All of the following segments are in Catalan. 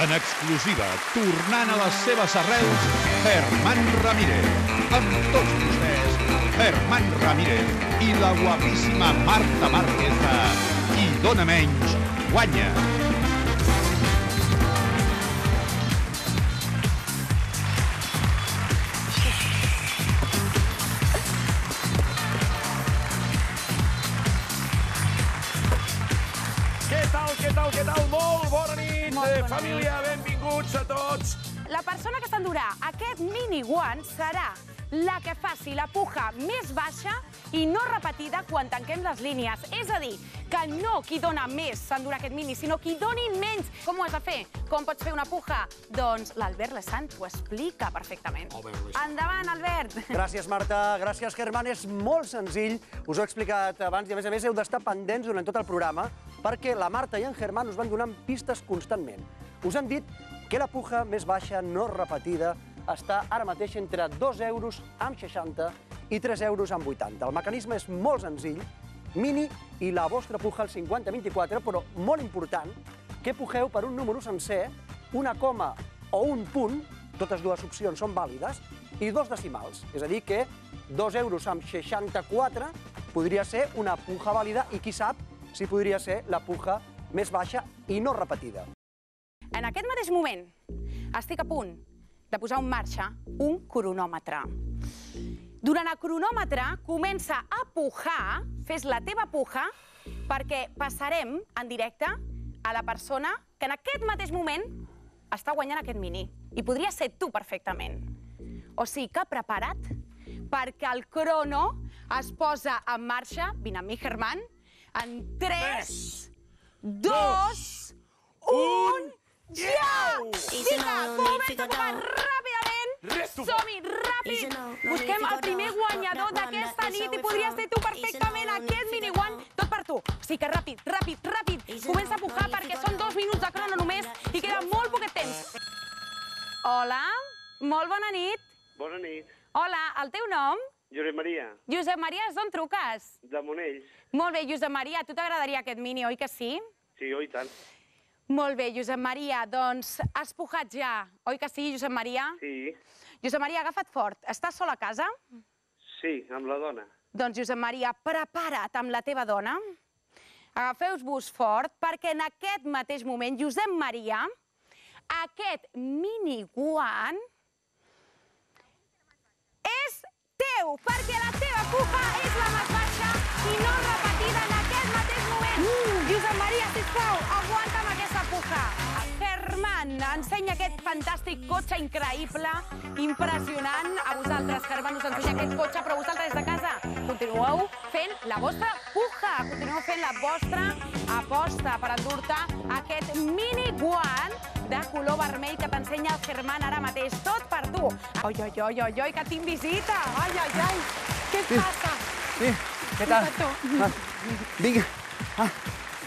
En exclusiva, tornant a les seves arrels, Germán Ramírez. Amb tots vostès, Germán Ramírez i la guapíssima Marta Márquez a Qui dona menys, guanya. Què tal? Molt bona nit, família, benvinguts a tots. La persona que s'endurà aquest miniguant serà la que faci la puja més baixa i no repetida quan tanquem les línies. És a dir, que no qui dona més s'endurà aquest mini, sinó qui doni menys. Com ho has de fer? Com pots fer una puja? Doncs l'Albert Lessant t'ho explica perfectament. Endavant, Albert! Gràcies, Marta. Gràcies, Germán. És molt senzill. Us ho he explicat abans i, a més, heu d'estar pendents durant tot el programa perquè la Marta i en Germán us van donant pistes constantment. Us han dit que la puja més baixa no repetida està ara mateix entre 2,60 € i 3,80 €. El mecanisme és molt senzill, mini i la vostra puja al 50-24, però molt important que pugeu per un número sencer, una coma o un punt, totes dues opcions són vàlides, i 2 decimals. És a dir, que 2,64 € podria ser una puja vàlida i qui sap si podria ser la puja més baixa i no repetida. En aquest mateix moment estic a punt de posar en marxa un cronòmetre. Durant el cronòmetre comença a pujar, fes la teva puja, perquè passarem en directe a la persona que en aquest mateix moment està guanyant aquest mini. I podria ser tu perfectament. O sigui que prepara't, perquè el crono es posa en marxa, vine amb mi, Germán, en 3, 2, 1... ja! Vinga, comença a pujar ràpidament! Som-hi, ràpid! Busquem el primer guanyador d'aquesta nit i podria ser tu perfectament, aquest miniguant, tot per tu. O sigui que ràpid, ràpid, ràpid! Comença a pujar perquè són 2 minuts de crono només i queda molt poquet temps. Hola, molt bona nit. Bona nit. Hola, el teu nom? Josep Maria. Josep Maria, d'on truques? De Monells. Molt bé, Josep Maria, a tu t'agradaria aquest mini, oi que sí? Sí, oi tant. Molt bé, Josep Maria, doncs has pujat ja, oi que sí, Josep Maria? Sí. Josep Maria, agafa't fort. Estàs sol a casa? Sí, amb la dona. Doncs, Josep Maria, prepara't amb la teva dona. Agafeu-vos fort, perquè en aquest mateix moment, Josep Maria, aquest miniguant és teu, perquè la teva puja és la més baixa i no repetida en aquest mateix moment. Josep Maria, sisplau, aguanta'm aquesta puja. Germán, ensenya aquest fantàstic cotxe increïble, impressionant. A vosaltres, Germán, us ensenya aquest cotxe, però vosaltres des de casa continueu fent la vostra puja. Continueu fent la vostra aposta per endur-te aquest miniguant de color vermell que t'ensenya el Germán ara mateix. Tot per tu. Oi, oi, oi, oi, oi, que tinc visita. Ai, ai, ai. Què et passa? Sí, què tal? Vinc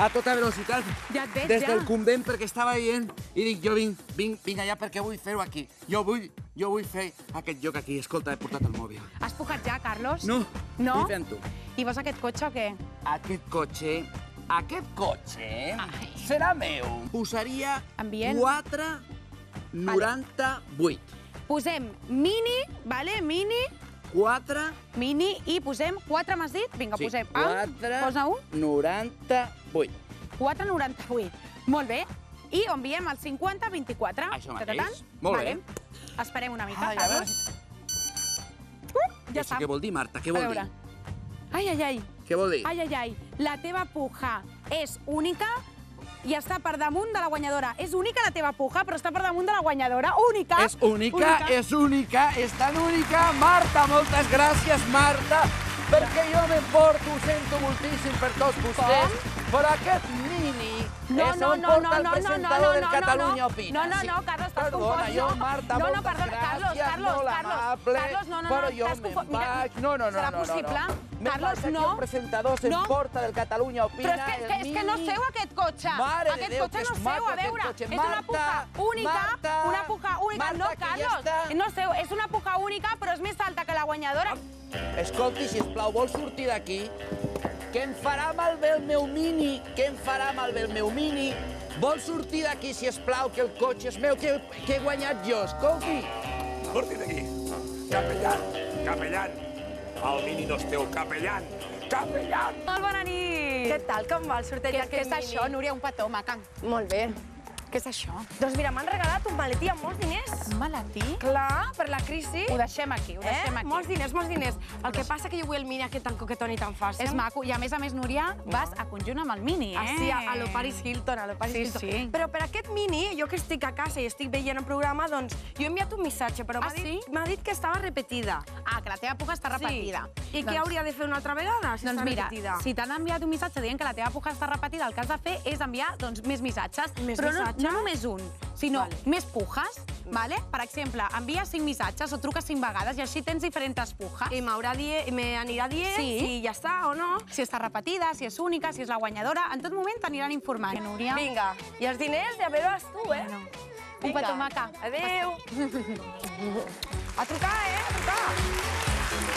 a tota velocitat des del convent perquè estava veient i dic, jo vinc allà perquè vull fer-ho aquí. Jo vull fer aquest joc aquí. Escolta, he portat el mòbil. Has pujat ja, Carlos? No, No? vull fer-ho. I vols aquest cotxe o què? Aquest cotxe serà meu. Posaria Ambient. 4,98. Posem mini, vale? Mini, 4... mini i posem 4, m'has dit? Vinga, Sí, posem. 4... Posa un. 98. 4,98. Molt bé. I ho enviem al 50-24. Això mateix. Molt bé. Esperem una mica, Ai, a veure Carlos. Ja està. Què vol dir, Marta? Què vol dir? Ai, ai, ai. Què vol dir? Ai, ai, ai. La teva puja és única i està per damunt de la guanyadora. És única la teva puja, però està per damunt de la guanyadora. Única. És única, és única, és tan única. Marta, moltes gràcies, Marta, perquè jo m'emporto, ho sento moltíssim per tots vostès, però aquest mini és on porta el presentador del Catalunya Opina. No, Carlos, estàs Perdona, confós. jo, Marta, moltes gràcies, molt amable, però jo me'n vaig. No. Serà possible? Carlos, no. El presentador s'emporta del Catalunya Opina. Però és que no seu aquest cotxe. Mare de Aquest Déu, cotxe que no és seu, maco a aquest veure. cotxe. És una puja única, Marta, una puja única. Marta, No, que ja Carlos, està. no seu, és una puja única, però és més alta que la guanyadora. Escolti, sisplau, vol sortir d'aquí? que em farà malbé el meu Mini, Vol sortir d'aquí, sisplau, que el cotxe és meu, que he guanyat jo, escolti. Surti d'aquí. Capellan. El Mini no és teu, capellan. Molt bona nit! Què tal, com va el sorteig Què d'aquest és Mini? això, Núria? Un petó, maca. Molt bé. Què és això? Doncs mira, m'han regalat un maletí amb molts diners. Un maletí? Clar, per la crisi. Ho deixem aquí, Molts diners. El que passa que jo vull el Mini aquest tan coquetón i tan fàcil. És maco. I a més, Núria, vas a conjunt amb el Mini, Sí, a lo Paris Hilton, Sí. Però per aquest Mini, jo que estic a casa i estic veient el programa, doncs jo he enviat un missatge, però m'ha dit que estava repetida. Ah, que la teva puja està repetida. I què hauria de fer una altra vegada, si està repetida? Si t'han enviat un missatge dient que la teva puja està repetida, el que has de fer és enviar més missatges. Però no només un, sinó més pujes. Per exemple, envia 5 missatges o truca 5 vegades i així tens diferents pujes. I m'anirà dient si ja està o no. Si està repetida, si és única, si és la guanyadora. En tot moment t'aniran informant. Núria. Vinga. I els diners ja veuràs tu, eh? Un petó, maca. Adéu. A trucar, a trucar.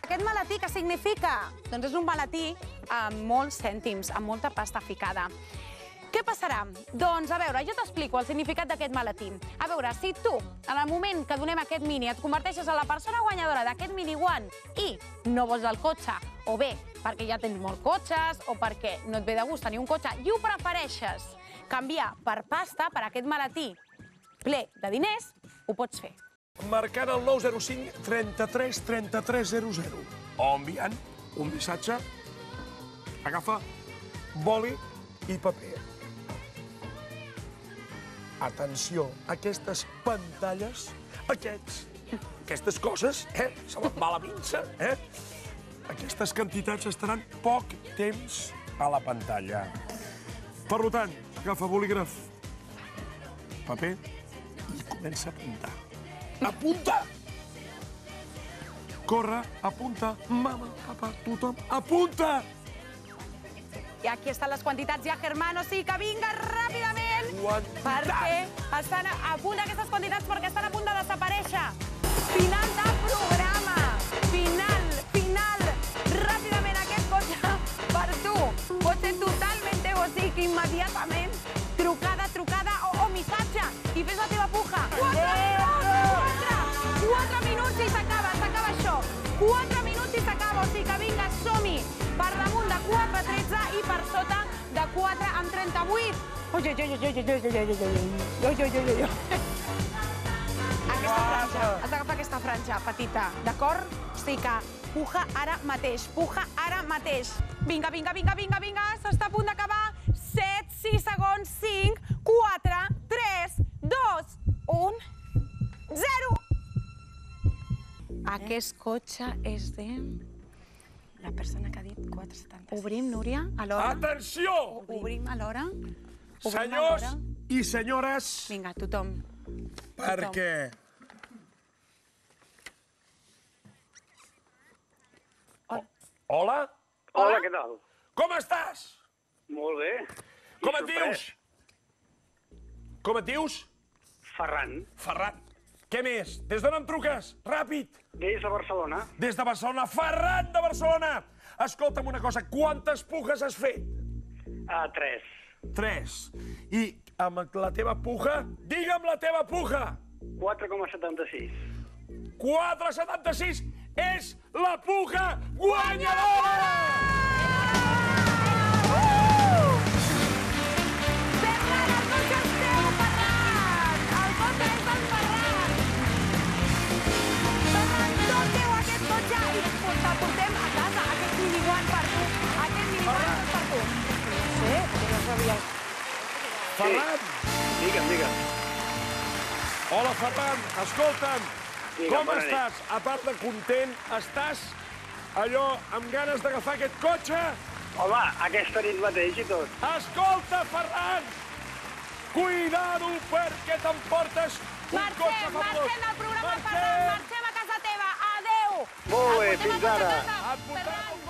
Aquest maletí què significa? Doncs és un maletí amb molts cèntims, amb molta pasta ficada. Què passarà? Doncs, a veure, jo t'explico el significat d'aquest maletí. A veure, si tu, en el moment que donem aquest Mini, et converteixes en la persona guanyadora d'aquest Mini One i no vols el cotxe, o bé perquè ja tens molts cotxes, o perquè no et ve de gust tenir un cotxe, i ho prefereixes canviar per pasta, per aquest maletí ple de diners, ho pots fer. Marcant el 905 33 33 00. O enviant un missatge. Agafa boli i paper. Atenció, aquestes pantalles, aquestes coses, se les va la pinça, Aquestes quantitats estaran poc temps a la pantalla. Per tant, agafa bolígraf, paper i comença a apuntar. Apunta! Corre, apunta, mama, papa, tothom, apunta! I aquí estan les quantitats ja, Germán, o sigui que vinga ràpidament, perquè estan a punt d'aquestes quantitats, perquè estan a punt de desaparèixer. Final de programa! Final! Ràpidament aquest cotxe per tu. Pot ser totalment teu, o sigui que immediatament trucada o missatge i fes la teva puja. 4 minuts i s'acaba això. 4 minuts i s'acaba, o sigui que vinga, som-hi. Per damunt de 4,13 i per sota de 4,38. Aquesta franja, has d'agafar aquesta franja petita, d'acord? O sigui que puja ara mateix. Vinga, s'està a punt d'acabar. 7, 6 segons, 5, 4, 3, 2, 1, 0. Aquest cotxe és de... La persona que ha dit 4,76. Obrim, Núria, alhora. Atenció! Obrim alhora. Senyors i senyores, Vinga, tothom. perquè... Hola? Hola, què tal? Com estàs? Molt bé. Com et dius? Com et dius? Ferran, Ferran. Què més? Des d'on em truques? Ràpid. des de Barcelona. Des de Barcelona. Ferran de Barcelona. Escolta'm una cosa, quantes pujes has fet? 3. 3. I amb la teva puja? Digue'm la teva puja. 4,76. 4,76 és la puja guanyadora! Ferran, el cotxe és teu, Ferran! El cotxe és del Ferran! Ferran, tot teu aquest cotxe i te'l portem a casa, aquest miniguan per tu. Aquest miniguan és per tu. Sí, perquè no sabies. Ferran! Digue'm. Hola, Ferran, escolta'm. Digue'm, Com bona nit. estàs? A part de content, estàs allò amb ganes d'agafar aquest cotxe? Home, aquesta nit mateix i tot. Escolta, Ferran! Cuidado, perquè t'emportes un cotxe fabulós. Marxem del programa, Ferran, marxem a casa teva. Adéu! Molt bé, Et portem a fins casa ara. a casa. Et portarem un